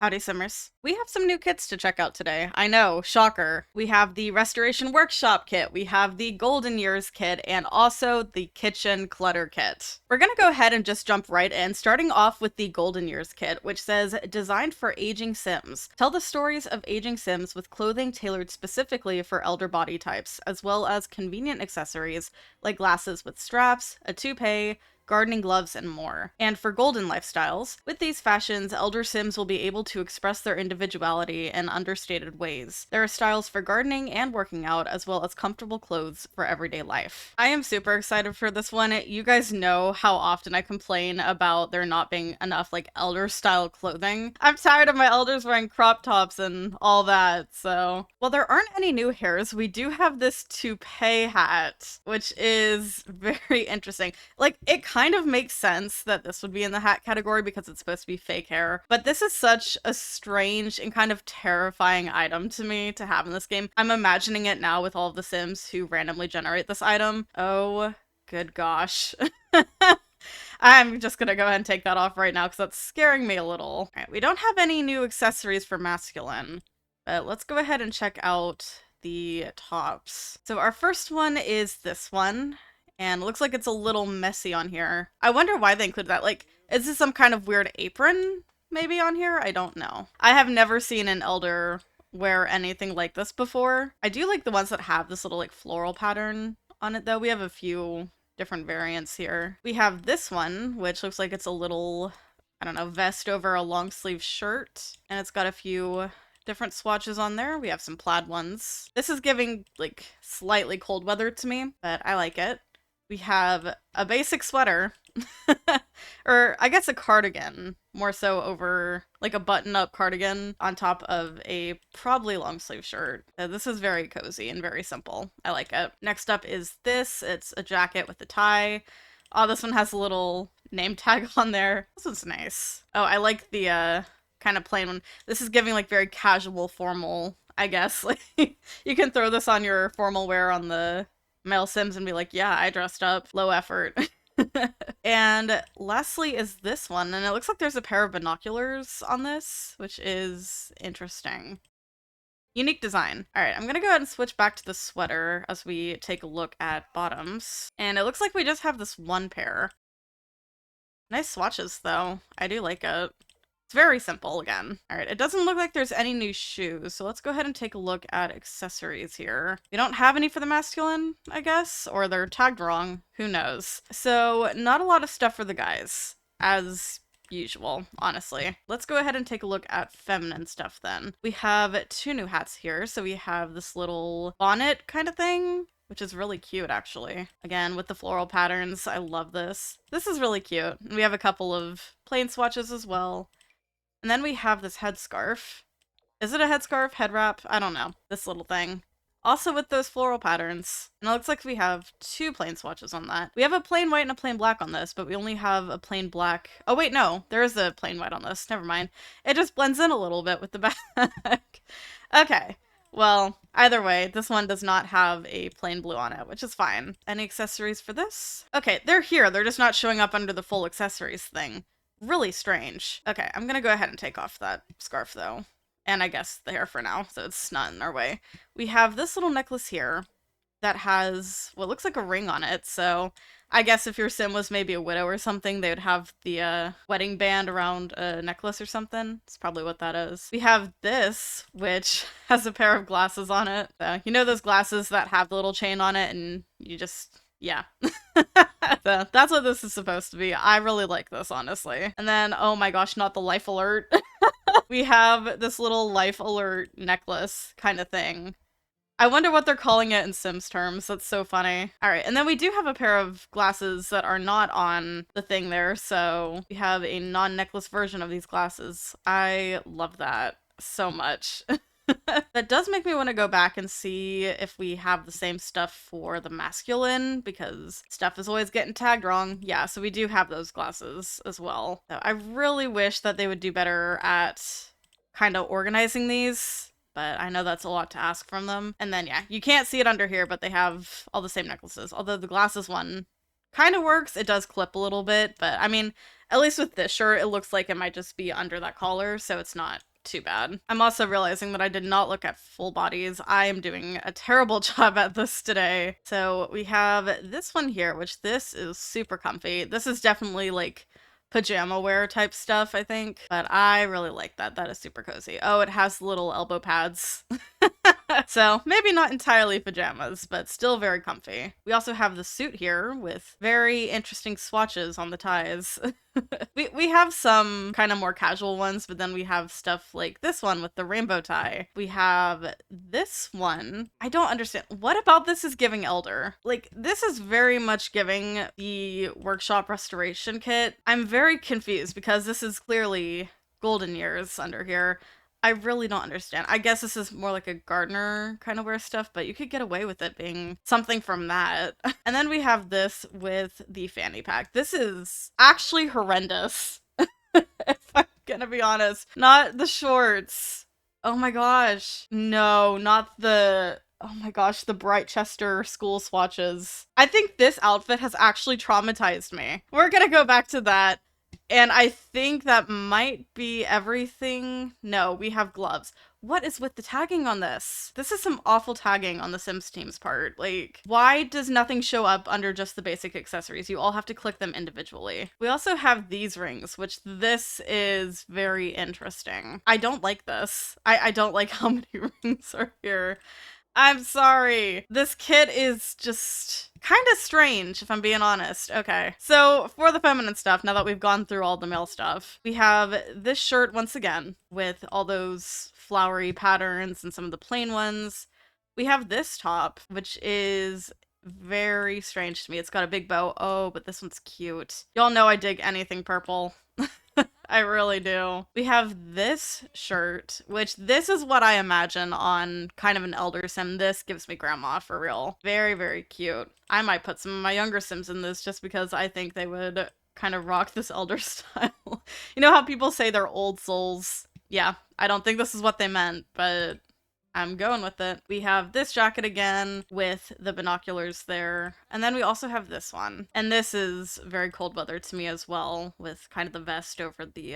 Howdy, Simmers. We have some new kits to check out today. I know, shocker. We have the Restoration Workshop kit, we have the Golden Years kit, and also the Kitchen Clutter kit. We're gonna go ahead and just jump right in, starting off with the Golden Years kit, which says, designed for aging Sims. Tell the stories of aging Sims with clothing tailored specifically for elder body types, as well as convenient accessories like glasses with straps, a toupee, gardening gloves, and more. And for golden lifestyles, with these fashions, elder Sims will be able to express their individuality in understated ways. There are styles for gardening and working out, as well as comfortable clothes for everyday life. I am super excited for this one. You guys know how often I complain about there not being enough like elder style clothing. I'm tired of my elders wearing crop tops and all that, so. While there aren't any new hairs, we do have this toupee hat, which is very interesting. Like, it kind of makes sense that this would be in the hat category because it's supposed to be fake hair, but this is such a strange and kind of terrifying item to me to have in this game. I'm imagining it now with all of the Sims who randomly generate this item. Oh, good gosh. I'm just gonna go ahead and take that off right now because that's scaring me a little. Alright, we don't have any new accessories for masculine, but let's go ahead and check out the tops. So our first one is this one. And it looks like it's a little messy on here. I wonder why they included that. Like, is this some kind of weird apron maybe on here? I don't know. I have never seen an elder wear anything like this before. I do like the ones that have this little like floral pattern on it though. We have a few different variants here. We have this one, which looks like it's a little, I don't know, vest over a long sleeve shirt. And it's got a few different swatches on there. We have some plaid ones. This is giving like slightly cold weather to me, but I like it. We have a basic sweater, or I guess a cardigan, more so over like a button-up cardigan on top of a probably long sleeve shirt. This is very cozy and very simple. I like it. Next up is this. It's a jacket with a tie. Oh, this one has a little name tag on there. This one's nice. Oh, I like the kind of plain one. This is giving like very casual, formal, I guess. Like you can throw this on your formal wear on the male Sims and be like, yeah, I dressed up, low effort. And lastly is this one, and it looks like there's a pair of binoculars on this, which is interesting. Unique design. Alright, I'm gonna go ahead and switch back to the sweater as we take a look at bottoms. And it looks like we just have this one pair. Nice swatches though. I do like it. It's very simple again. Alright, it doesn't look like there's any new shoes, so let's go ahead and take a look at accessories here. We don't have any for the masculine, I guess, or they're tagged wrong. Who knows? So, not a lot of stuff for the guys, as usual, honestly. Let's go ahead and take a look at feminine stuff then. We have two new hats here. So we have this little bonnet kind of thing, which is really cute, actually. Again, with the floral patterns, I love this. This is really cute. And we have a couple of plain swatches as well. And then we have this headscarf. Is it a headscarf? Head wrap? I don't know. This little thing. Also with those floral patterns. And it looks like we have two plain swatches on that. We have a plain white and a plain black on this, but we only have a plain black. Oh wait, no. There is a plain white on this. Never mind. It just blends in a little bit with the back. Okay. Well, either way, this one does not have a plain blue on it, which is fine. Any accessories for this? Okay, they're here. They're just not showing up under the full accessories thing. Really strange. Okay, I'm gonna go ahead and take off that scarf though. And I guess the hair for now, so it's not in our way. We have this little necklace here that has what looks like a ring on it, so I guess if your Sim was maybe a widow or something, they would have the wedding band around a necklace or something. That's probably what that is. We have this, which has a pair of glasses on it. So, you know those glasses that have the little chain on it and you just... yeah. So that's what this is supposed to be. I really like this, honestly. And then, oh my gosh, not the life alert. We have this little life alert necklace kind of thing. I wonder what they're calling it in Sims terms. That's so funny. Alright, and then we do have a pair of glasses that are not on the thing there, so we have a non-necklace version of these glasses. I love that so much. That does make me want to go back and see if we have the same stuff for the masculine, because stuff is always getting tagged wrong. Yeah, so we do have those glasses as well. So I really wish that they would do better at kind of organizing these, but I know that's a lot to ask from them. And then, yeah, you can't see it under here, but they have all the same necklaces. Although the glasses one kind of works. It does clip a little bit, but I mean, at least with this shirt, it looks like it might just be under that collar, so it's not too bad. I'm also realizing that I did not look at full bodies. I am doing a terrible job at this today. So we have this one here, which this is super comfy. This is definitely like pajama wear type stuff, I think. But I really like that. That is super cozy. Oh, it has little elbow pads. So maybe not entirely pajamas, but still very comfy. We also have the suit here with very interesting swatches on the ties. We have some kind of more casual ones, but then we have stuff like this one with the rainbow tie. We have this one. I don't understand. What about this is giving Elder? Like, this is very much giving the workshop restoration kit. I'm very confused because this is clearly golden years under here. I really don't understand. I guess this is more like a gardener kind of wear stuff, but you could get away with it being something from that. And then we have this with the fanny pack. This is actually horrendous, if I'm gonna be honest. Not the shorts. Oh my gosh. No, not the... Oh my gosh, the Bright Chester school swatches. I think this outfit has actually traumatized me. We're gonna go back to that. And I think that might be everything. No, we have gloves. What is with the tagging on this? This is some awful tagging on the Sims team's part. Like, why does nothing show up under just the basic accessories? You all have to click them individually. We also have these rings, which this is very interesting. I don't like this. I don't like how many rings are here. I'm sorry. This kit is just kind of strange, if I'm being honest. Okay, so for the feminine stuff, now that we've gone through all the male stuff, we have this shirt once again with all those flowery patterns and some of the plain ones. We have this top, which is very strange to me. It's got a big bow. Oh, but this one's cute. Y'all know I dig anything purple. I really do. We have this shirt, which this is what I imagine on kind of an elder sim. This gives me grandma for real. Very, very cute. I might put some of my younger sims in this just because I think they would kind of rock this elder style. You know how people say they're old souls? Yeah, I don't think this is what they meant, but I'm going with it. We have this jacket again with the binoculars there. And then we also have this one. And this is very cold weather to me as well, with kind of the vest over the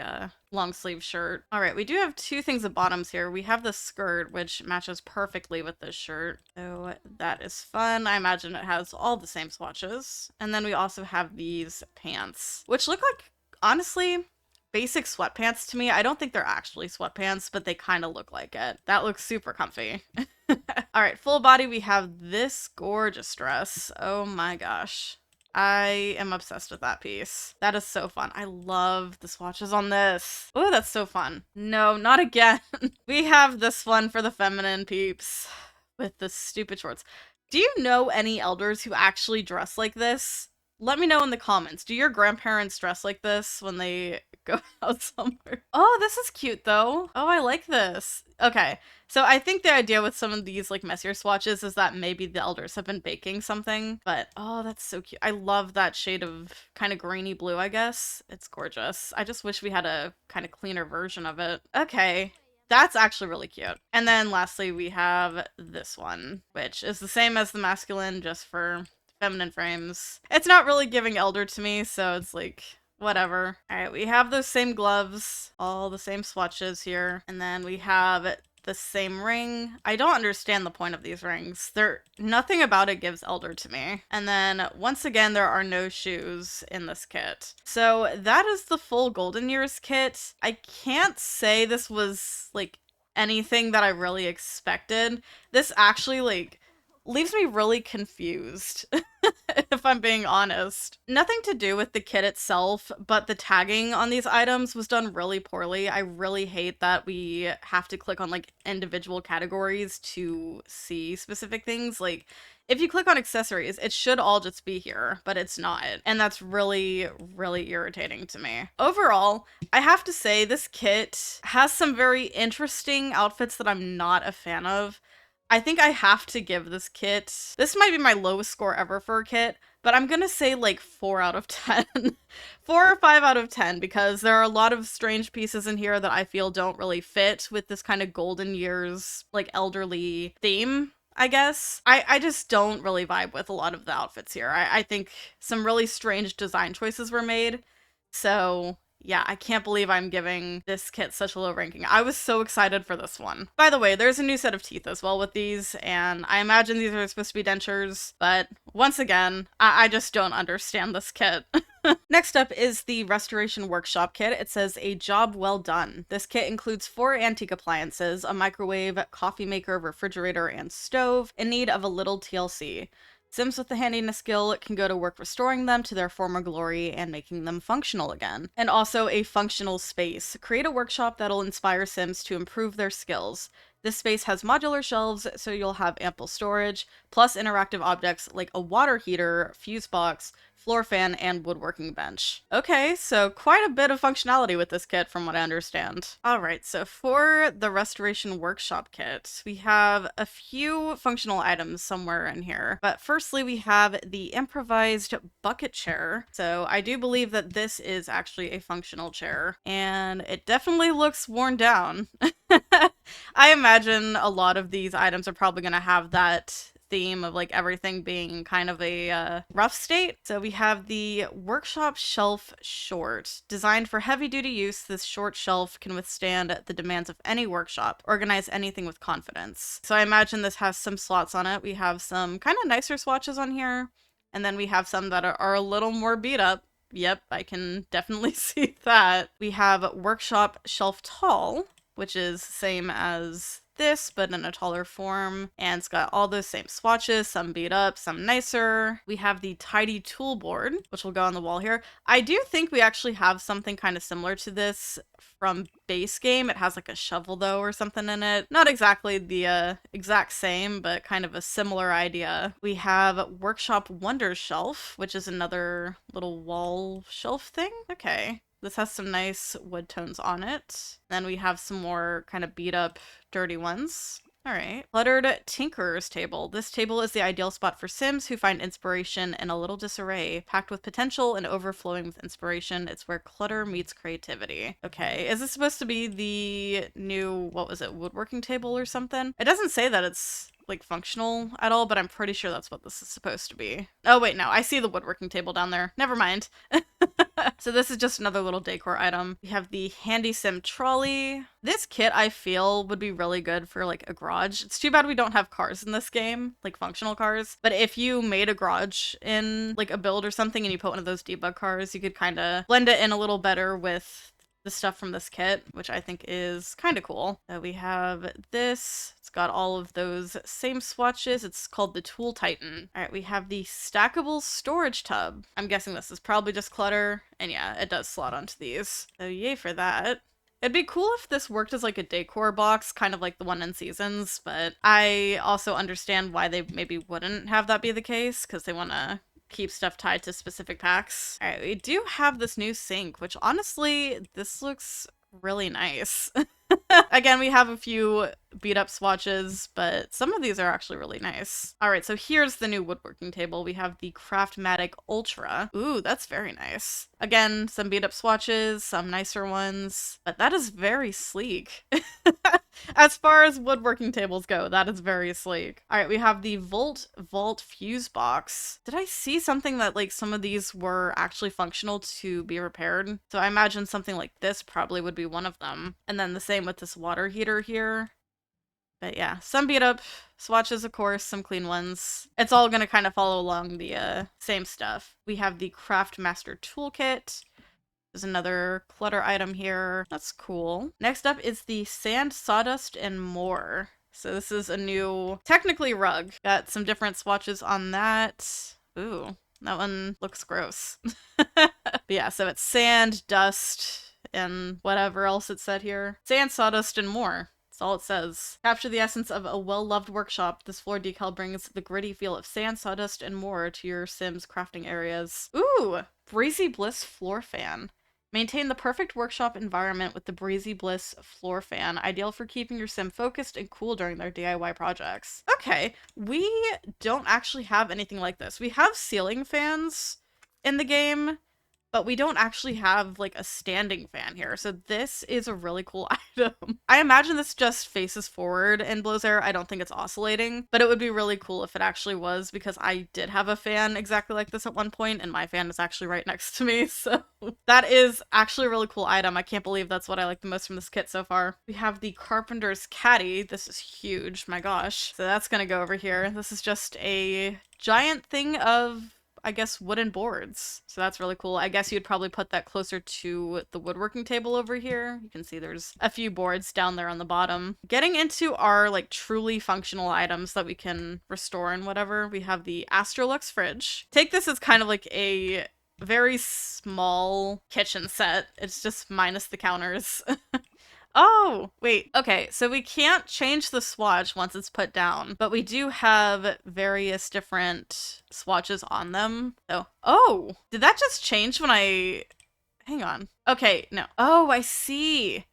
long sleeve shirt. All right, we do have two things at bottoms here. We have the skirt, which matches perfectly with this shirt. So that is fun. I imagine it has all the same swatches. And then we also have these pants, which look like, honestly, basic sweatpants to me. I don't think they're actually sweatpants, but they kind of look like it. That looks super comfy. All right, full body, we have this gorgeous dress. Oh my gosh. I am obsessed with that piece. That is so fun. I love the swatches on this. Oh, that's so fun. No, not again. We have this one for the feminine peeps with the stupid shorts. Do you know any elders who actually dress like this? Let me know in the comments. Do your grandparents dress like this when they go out somewhere? Oh, this is cute though. Oh, I like this. Okay, so I think the idea with some of these like messier swatches is that maybe the elders have been baking something, but oh, that's so cute. I love that shade of kind of grainy blue, I guess. It's gorgeous. I just wish we had a kind of cleaner version of it. Okay. That's actually really cute. And then lastly, we have this one, which is the same as the masculine, just for feminine frames. It's not really giving elder to me, so it's like, whatever. All right, we have those same gloves, all the same swatches here. And then we have the same ring. I don't understand the point of these rings. Nothing about it gives elder to me. And then once again, there are no shoes in this kit. So that is the full Golden Years kit. I can't say this was like anything that I really expected. This actually like leaves me really confused, if I'm being honest. Nothing to do with the kit itself, but the tagging on these items was done really poorly. I really hate that we have to click on like individual categories to see specific things. Like, if you click on accessories, it should all just be here, but it's not. And that's really, really irritating to me. Overall, I have to say this kit has some very interesting outfits that I'm not a fan of. I think I have to give this kit, this might be my lowest score ever for a kit, but I'm gonna say like 4 out of 10. 4 or 5 out of 10, because there are a lot of strange pieces in here that I feel don't really fit with this kind of golden years, like elderly theme, I guess. I just don't really vibe with a lot of the outfits here. I think some really strange design choices were made. So Yeah, I can't believe I'm giving this kit such a low ranking. I was so excited for this one. By the way, there's a new set of teeth as well with these, and I imagine these are supposed to be dentures, but once again, I just don't understand this kit. Next up is the Restoration Workshop Kit. It says, a job well done. This kit includes 4 antique appliances, a microwave, coffee maker, refrigerator, and stove, in need of a little TLC. Sims with the handiness skill can go to work restoring them to their former glory and making them functional again. And also a functional space. Create a workshop that'll inspire Sims to improve their skills. This space has modular shelves, so you'll have ample storage, plus interactive objects like a water heater, fuse box, floor fan, and woodworking bench. Okay, so quite a bit of functionality with this kit from what I understand. Alright, so for the Restoration Workshop Kit, we have a few functional items somewhere in here. But firstly, we have the improvised bucket chair. So I do believe that this is actually a functional chair, and it definitely looks worn down. I imagine a lot of these items are probably going to have that theme of like everything being kind of a rough state. So we have the workshop shelf short. Designed for heavy duty use, this short shelf can withstand the demands of any workshop, organize anything with confidence. So I imagine this has some slots on it. We have some kind of nicer swatches on here, and then we have some that are a little more beat up. Yep, I can definitely see that. We have workshop shelf tall, which is same as this, but in a taller form, and it's got all those same swatches, some beat up, some nicer. We have the tidy tool board, which will go on the wall here. I do think we actually have something kind of similar to this from base game. It has like a shovel though or something in it. Not exactly the exact same, but kind of a similar idea. We have workshop wonder shelf, which is another little wall shelf thing. Okay. This has some nice wood tones on it. Then we have some more kind of beat up, dirty ones. All right. Cluttered Tinkerer's Table. This table is the ideal spot for Sims who find inspiration in a little disarray. Packed with potential and overflowing with inspiration, it's where clutter meets creativity. Okay, is this supposed to be the new, what was it, woodworking table or something? It doesn't say that it's like functional at all, but I'm pretty sure that's what this is supposed to be. Oh wait, no, I see the woodworking table down there. Never mind. So this is just another little decor item. We have the Handy Sim trolley. This kit I feel would be really good for like a garage. It's too bad we don't have cars in this game, like functional cars. But if you made a garage in like a build or something and you put one of those debug cars, you could kind of blend it in a little better with the stuff from this kit, which I think is kind of cool. We have this. It's got all of those same swatches. It's called the Tool Titan. All right, we have the stackable storage tub. I'm guessing this is probably just clutter, and yeah, it does slot onto these. So yay for that. It'd be cool if this worked as like a decor box, kind of like the one in Seasons, but I also understand why they maybe wouldn't have that be the case, because they want to keep stuff tied to specific packs. All right, we do have this new sink, which honestly, this looks really nice. Again, we have a few beat up swatches, but some of these are actually really nice. All right, so here's the new woodworking table. We have the Craftmatic Ultra. Ooh, that's very nice. Again, some beat up swatches, some nicer ones, but that is very sleek. As far as woodworking tables go, that is very sleek. All right, we have the Vault fuse box. Did I see something that like some of these were actually functional to be repaired? So I imagine something like this probably would be one of them. And then the same with this water heater here. But yeah, some beat up swatches, of course, some clean ones. It's all gonna kind of follow along the same stuff. We have the Craft Master Toolkit. There's another clutter item here. That's cool. Next up is the Sand, Sawdust, and More. So this is a new, technically rug. Got some different swatches on that. Ooh, that one looks gross. But yeah, so it's sand, dust, and whatever else it said here. Sand, sawdust, and more. That's all it says. Capture the essence of a well-loved workshop. This floor decal brings the gritty feel of sand, sawdust, and more to your Sims crafting areas. Ooh! Breezy Bliss Floor Fan. Maintain the perfect workshop environment with the Breezy Bliss Floor Fan, ideal for keeping your Sim focused and cool during their DIY projects. Okay, we don't actually have anything like this. We have ceiling fans in the game, but we don't actually have like a standing fan here. So this is a really cool item. I imagine this just faces forward and blows air. I don't think it's oscillating, but it would be really cool if it actually was, because I did have a fan exactly like this at one point, and my fan is actually right next to me. So that is actually a really cool item. I can't believe that's what I like the most from this kit so far. We have the Carpenter's Caddy. This is huge, my gosh. So that's gonna go over here. This is just a giant thing of, I guess, wooden boards. So that's really cool. I guess you'd probably put that closer to the woodworking table over here. You can see there's a few boards down there on the bottom. Getting into our like truly functional items that we can restore and whatever, we have the Astrolux fridge. Take this as kind of like a very small kitchen set. It's just minus the counters. Oh, wait. Okay, so we can't change the swatch once it's put down, but we do have various different swatches on them. Oh, did that just change when I... Hang on. Okay, no. Oh, I see.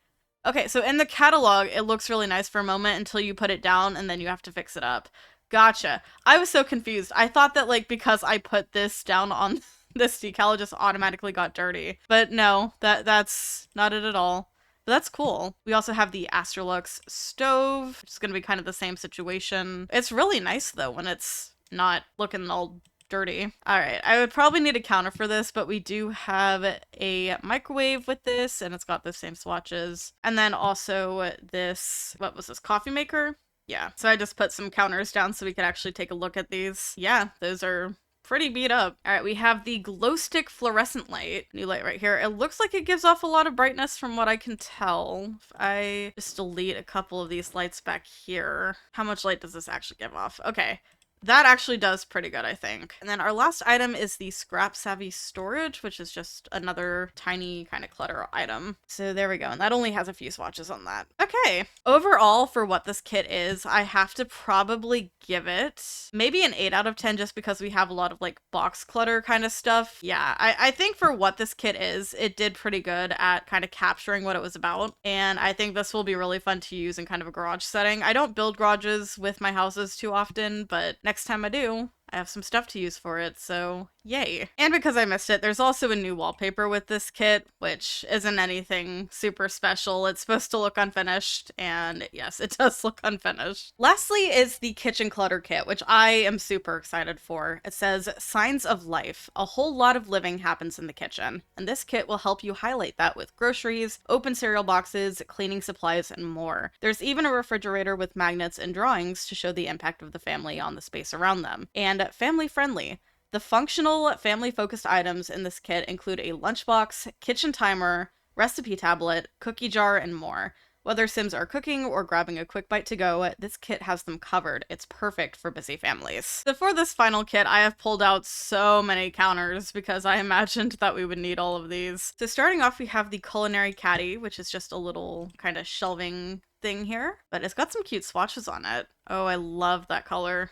Okay, so in the catalog, it looks really nice for a moment until you put it down and then you have to fix it up. Gotcha. I was so confused. I thought that, like, because I put this down on this decal, it just automatically got dirty. But no, that's not it at all. But that's cool. We also have the Astrolux stove, which is going to be kind of the same situation. It's really nice, though, when it's not looking all dirty. All right, I would probably need a counter for this, but we do have a microwave with this, and it's got the same swatches. And then also this, what was this, coffee maker? Yeah, so I just put some counters down so we could actually take a look at these. Yeah, those are pretty beat up. All right, we have the glow stick fluorescent light. New light right here. It looks like it gives off a lot of brightness from what I can tell. If I just delete a couple of these lights back here, how much light does this actually give off? Okay. That actually does pretty good, I think. And then our last item is the Scrap Savvy Storage, which is just another tiny kind of clutter item. So there we go. And that only has a few swatches on that. Okay. Overall, for what this kit is, I have to probably give it maybe an 8 out of 10 just because we have a lot of like box clutter kind of stuff. Yeah, I think for what this kit is, it did pretty good at kind of capturing what it was about. And I think this will be really fun to use in kind of a garage setting. I don't build garages with my houses too often, but next time I do, I have some stuff to use for it, so yay. And because I missed it, there's also a new wallpaper with this kit, which isn't anything super special. It's supposed to look unfinished, and yes, it does look unfinished. Lastly is the kitchen clutter kit, which I am super excited for. It says, Signs of Life. A whole lot of living happens in the kitchen, and this kit will help you highlight that with groceries, open cereal boxes, cleaning supplies, and more. There's even a refrigerator with magnets and drawings to show the impact of the family on the space around them. And family friendly. The functional, family-focused items in this kit include a lunchbox, kitchen timer, recipe tablet, cookie jar, and more. Whether Sims are cooking or grabbing a quick bite to go, this kit has them covered. It's perfect for busy families. So for this final kit, I have pulled out so many counters because I imagined that we would need all of these. So starting off, we have the Culinary Caddy, which is just a little kind of shelving thing here, but it's got some cute swatches on it. Oh, I love that color.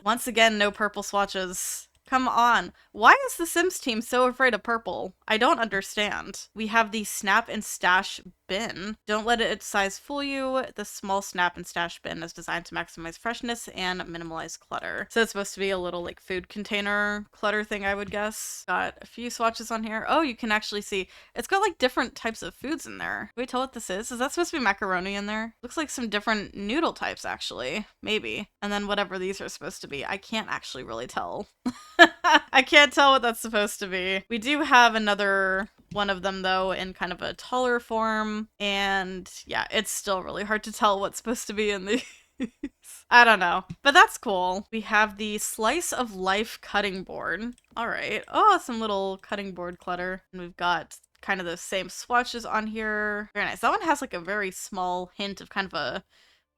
Once again, no purple swatches. Come on. Why is the Sims team so afraid of purple? I don't understand. We have the Snap and Stash bin. Don't let its size fool you. The small Snap and Stash bin is designed to maximize freshness and minimize clutter. So it's supposed to be a little like food container clutter thing, I would guess. Got a few swatches on here. Oh, you can actually see it's got like different types of foods in there. Can we tell what this is? Is that supposed to be macaroni in there? Looks like some different noodle types actually. Maybe. And then whatever these are supposed to be. I can't actually really tell. I can't tell what that's supposed to be. We do have another one of them though in kind of a taller form, and yeah, it's still really hard to tell what's supposed to be in these. I don't know, but that's cool. We have the Slice of Life cutting board. All right. Oh, some little cutting board clutter. And we've got kind of the same swatches on here. Very nice. That one has like a very small hint of kind of a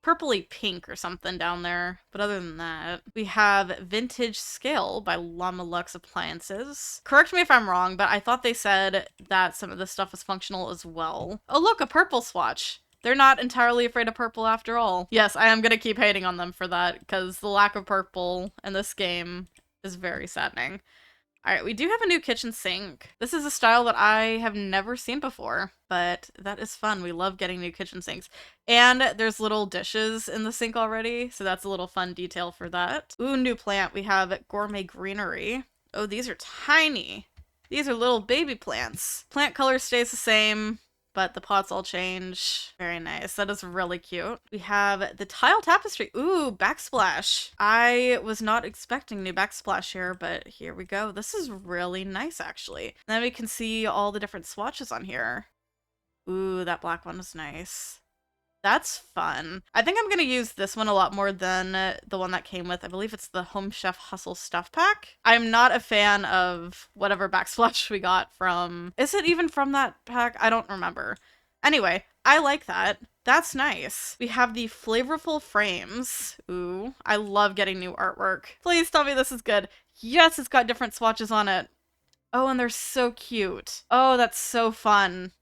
purpley pink or something down there. But other than that, we have Vintage Scale by Llama Lux Appliances. Correct me if I'm wrong, but I thought they said that some of this stuff is functional as well. Oh look, a purple swatch. They're not entirely afraid of purple after all. Yes, I am gonna keep hating on them for that, because the lack of purple in this game is very saddening. Alright, we do have a new kitchen sink. This is a style that I have never seen before, but that is fun. We love getting new kitchen sinks. And there's little dishes in the sink already, so that's a little fun detail for that. Ooh, new plant. We have Gourmet Greenery. Oh, these are tiny. These are little baby plants. Plant color stays the same, but the pots all change. Very nice. That is really cute. We have the tile tapestry. Ooh, backsplash. I was not expecting new backsplash here, but here we go. This is really nice, actually. Then we can see all the different swatches on here. Ooh, that black one was nice. That's fun. I think I'm gonna use this one a lot more than the one that came with, I believe it's the Home Chef Hustle Stuff Pack. I'm not a fan of whatever backsplash we got from... Is it even from that pack? I don't remember. Anyway, I like that. That's nice. We have the flavorful frames. Ooh, I love getting new artwork. Please tell me this is good. Yes, it's got different swatches on it. Oh, and they're so cute. Oh, that's so fun.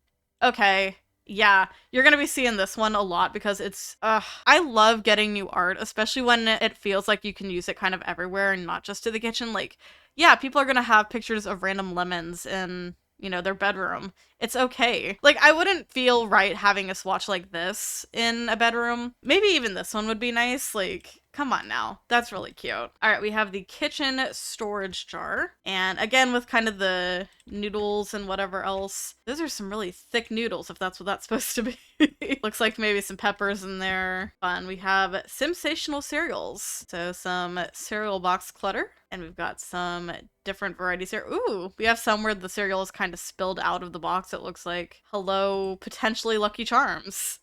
Okay. Yeah, you're gonna be seeing this one a lot because it's, I love getting new art, especially when it feels like you can use it kind of everywhere and not just to the kitchen. Like, yeah, people are gonna have pictures of random lemons in, you know, their bedroom. It's okay. Like, I wouldn't feel right having a swatch like this in a bedroom. Maybe even this one would be nice. Like, come on now. That's really cute. All right, we have the kitchen storage jar. And again, with kind of the noodles and whatever else. Those are some really thick noodles, if that's what that's supposed to be. Looks like maybe some peppers in there. Fun. We have sensational cereals. So some cereal box clutter. And we've got some different varieties here. Ooh, we have some where the cereal is kind of spilled out of the box. It looks like, hello, potentially Lucky Charms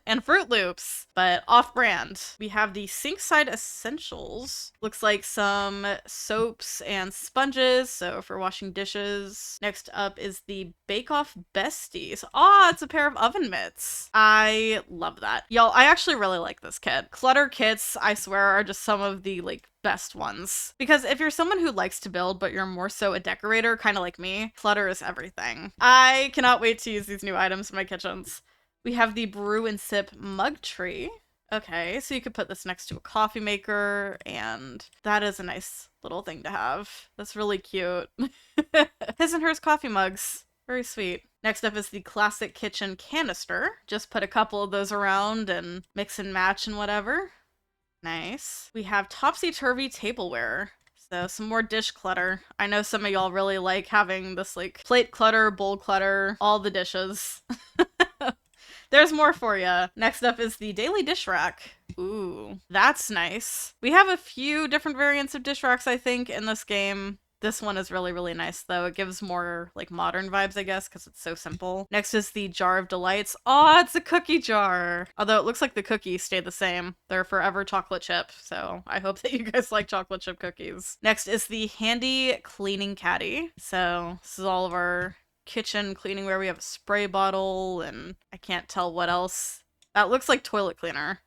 and Fruit Loops, but off-brand. We have the Sink Side Essentials. Looks like some soaps and sponges, so for washing dishes. Next up is the Bake Off Besties. Oh, it's a pair of oven mitts. I love that. Y'all, I actually really like this kit. Clutter kits, I swear, are just some of the, like, best ones. Because if you're someone who likes to build, but you're more so a decorator, kind of like me, clutter is everything. I cannot wait to use these new items in my kitchens. We have the Brew and Sip mug tree. Okay, so you could put this next to a coffee maker, and that is a nice little thing to have. That's really cute. His and hers coffee mugs. Very sweet. Next up is the classic kitchen canister. Just put a couple of those around and mix and match and whatever. Nice. We have topsy-turvy tableware. So some more dish clutter. I know some of y'all really like having this like plate clutter, bowl clutter, all the dishes. There's more for ya. Next up is the daily dish rack. Ooh, that's nice. We have a few different variants of dish racks, I think, in this game. This one is really, really nice, though. It gives more, like, modern vibes, I guess, because it's so simple. Next is the Jar of Delights. Oh, it's a cookie jar! Although it looks like the cookies stay the same. They're forever chocolate chip, so I hope that you guys like chocolate chip cookies. Next is the Handy Cleaning Caddy. So this is all of our kitchen cleaning where we have a spray bottle, and I can't tell what else. That looks like toilet cleaner.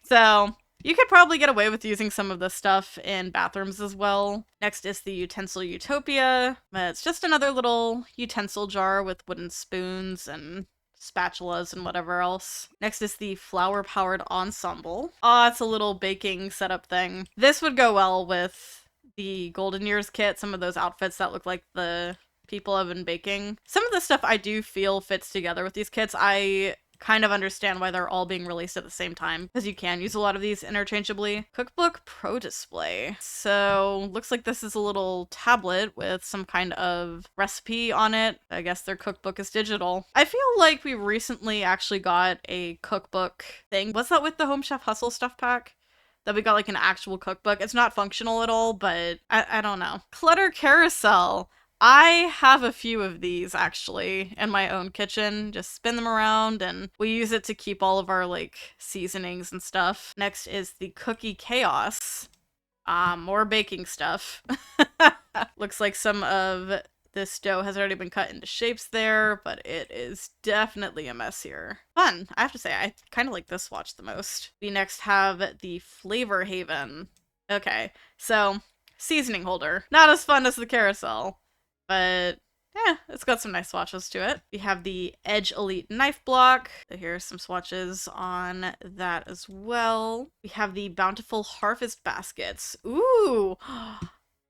So... you could probably get away with using some of this stuff in bathrooms as well. Next is the Utensil Utopia. It's just another little utensil jar with wooden spoons and spatulas and whatever else. Next is the Flower-Powered Ensemble. Oh, it's a little baking setup thing. This would go well with the Golden Years kit, some of those outfits that look like the people have been baking. Some of the stuff I do feel fits together with these kits. I kind of understand why they're all being released at the same time, because you can use a lot of these interchangeably. Cookbook Pro Display. So, looks like this is a little tablet with some kind of recipe on it. I guess their cookbook is digital. I feel like we recently actually got a cookbook thing. Was that with the Home Chef Hustle Stuff Pack? That we got like an actual cookbook. It's not functional at all, but I don't know. Clutter Carousel. I have a few of these, actually, in my own kitchen. Just spin them around, and we use it to keep all of our, like, seasonings and stuff. Next is the Cookie Chaos. More baking stuff. Looks like some of this dough has already been cut into shapes there, but it is definitely a mess here. Fun! I have to say, I kind of like this swatch the most. We next have the Flavor Haven. Okay, so, seasoning holder. Not as fun as the carousel. But, yeah, it's got some nice swatches to it. We have the Edge Elite Knife Block. So here's some swatches on that as well. We have the Bountiful Harvest Baskets. Ooh!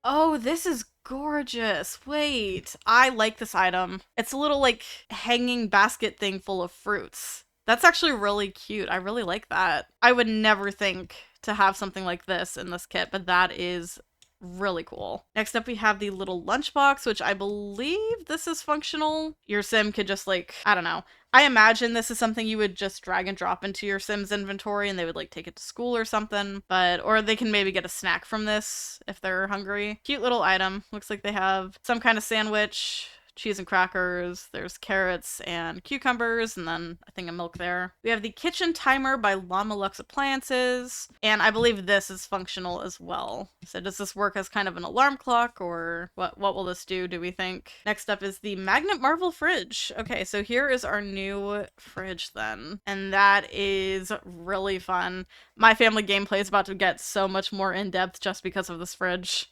Oh, this is gorgeous. Wait, I like this item. It's a little, like, hanging basket thing full of fruits. That's actually really cute. I really like that. I would never think to have something like this in this kit, but that is Really cool. Next up, we have the little lunchbox, which I believe this is functional. Your sim could just like, I don't know. I imagine this is something you would just drag and drop into your Sim's inventory and they would like take it to school or something, or they can maybe get a snack from this if they're hungry. Cute little item. Looks like they have some kind of sandwich, cheese and crackers, there's carrots and cucumbers, and then a thing of milk there. We have the kitchen timer by Llama Lux Appliances, and I believe this is functional as well. So does this work as kind of an alarm clock, or what will this do we think? Next up is the Magnet Marvel Fridge. Okay, so here is our new fridge then, and that is really fun. My family gameplay is about to get so much more in-depth just because of this fridge.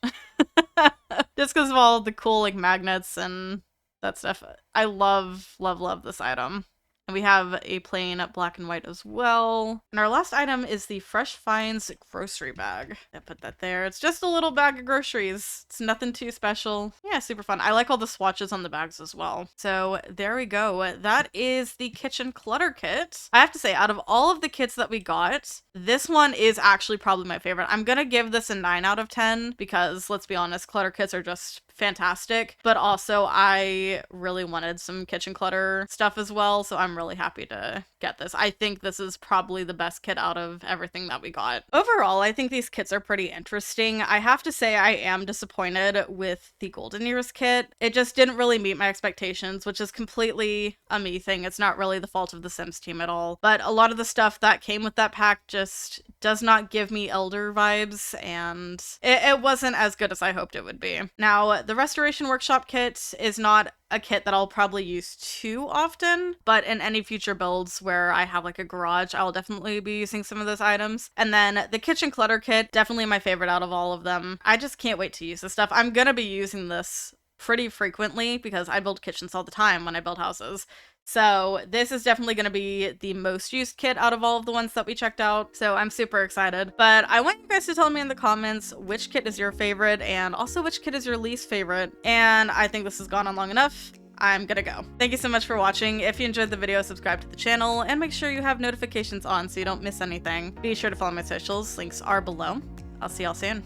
Just because of all the cool like magnets and that stuff. I love this item. And we have a plain black and white as well. And our last item is the Fresh Finds grocery bag. I put that there. It's just a little bag of groceries. It's nothing too special. Yeah, super fun. I like all the swatches on the bags as well. So there we go. That is the kitchen clutter kit. I have to say, out of all of the kits that we got, this one is actually probably my favorite. I'm gonna give this a 9 out of 10 because, let's be honest, clutter kits are just fantastic, but also I really wanted some kitchen clutter stuff as well, so I'm really happy to get this. I think this is probably the best kit out of everything that we got. Overall, I think these kits are pretty interesting. I have to say I am disappointed with the Golden Years kit. It just didn't really meet my expectations, which is completely a me thing. It's not really the fault of the Sims team at all, but a lot of the stuff that came with that pack just does not give me Elder vibes, and it wasn't as good as I hoped it would be. Now, the Restoration Workshop kit is not a kit that I'll probably use too often, but in any future builds where I have like a garage, I'll definitely be using some of those items. And then the kitchen clutter kit, definitely my favorite out of all of them. I just can't wait to use this stuff. I'm gonna be using this pretty frequently because I build kitchens all the time when I build houses. So this is definitely going to be the most used kit out of all of the ones that we checked out. So I'm super excited. But I want you guys to tell me in the comments which kit is your favorite and also which kit is your least favorite. And I think this has gone on long enough. I'm gonna go. Thank you so much for watching. If you enjoyed the video, subscribe to the channel and make sure you have notifications on so you don't miss anything. Be sure to follow my socials. Links are below. I'll see y'all soon.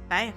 Bye.